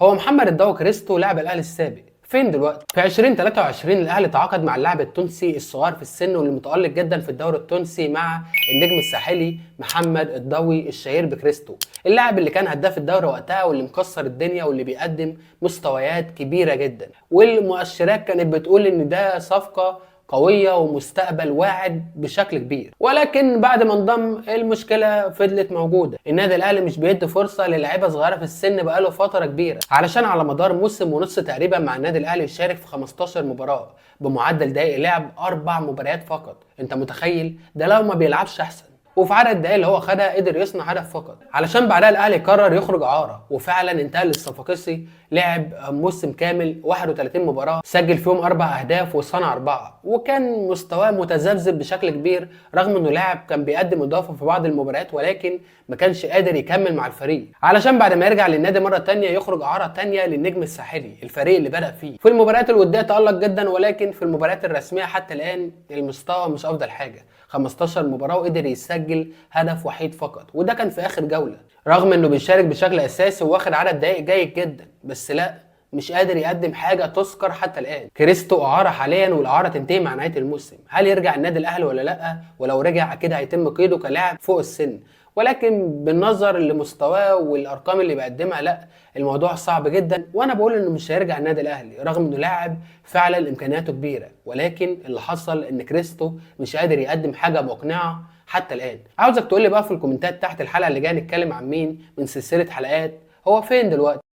هو محمد الضو كريستو لاعب الاهلي السابق فين دلوقتي؟ في 2023 الاهلي تعاقد مع اللاعب التونسي الصغير في السن واللي متألق جدا في الدوري التونسي مع النجم الساحلي محمد الضوي الشهير بكريستو، اللاعب اللي كان هداف الدوري وقتها واللي مكسر الدنيا واللي بيقدم مستويات كبيرة جدا، والمؤشرات كانت بتقول ان ده صفقة قوية ومستقبل واعد بشكل كبير. ولكن بعد ما انضم المشكلة فضلت موجودة، النادي الاهلي مش بيدي فرصة للاعيبة صغيرة في السن بقاله فترة كبيرة، علشان على مدار موسم ونص تقريبا مع النادي الاهلي يشارك في 15 مباراة بمعدل دقائق لعب 4 مباريات فقط. انت متخيل؟ ده لو ما بيلعبش احسن. وفي عدد الدقايق اللي هو خدها قدر يصنع هدف فقط، علشان بعدها الاهلي قرر يخرج اعاره، وفعلا انتقل للصفاقسي. لعب موسم كامل 31 مباراه، سجل فيهم 4 اهداف وصنع 4، وكان مستواه متذبذب بشكل كبير رغم انه لاعب كان بيقدم اضافه في بعض المباريات، ولكن ما كانش قادر يكمل مع الفريق، علشان بعد ما يرجع للنادي مره ثانيه يخرج اعاره ثانيه للنجم الساحلي الفريق اللي بدأ فيه. في المباريات الوديه تألق جدا، ولكن في المباريات الرسميه حتى الان المستوى مش افضل حاجه. 15 مباراه وقدر يسجل هدف وحيد فقط، وده كان في اخر جوله، رغم انه بيشارك بشكل اساسي واخد عدد دقائق جيد جدا، بس لا، مش قادر يقدم حاجه تذكر حتى الان. كريستو اعاره حاليا والاعاره تنتهي مع نهايه الموسم، هل يرجع النادي الاهلي ولا لا؟ ولو رجع اكيد هيتم قيده كلاعب فوق السن، ولكن بالنظر لمستواه والارقام اللي بيقدمها لا، الموضوع صعب جدا. وانا بقول انه مش هيرجع النادي الاهلي رغم انه لاعب فعلا امكانياته كبيره، ولكن اللي حصل ان كريستو مش قادر يقدم حاجه مقنعه حتى الان. عاوزك تقول لي بقى في الكومنتات تحت الحلقه اللي جايه نتكلم عن مين من سلسله حلقات هو فين دلوقتي.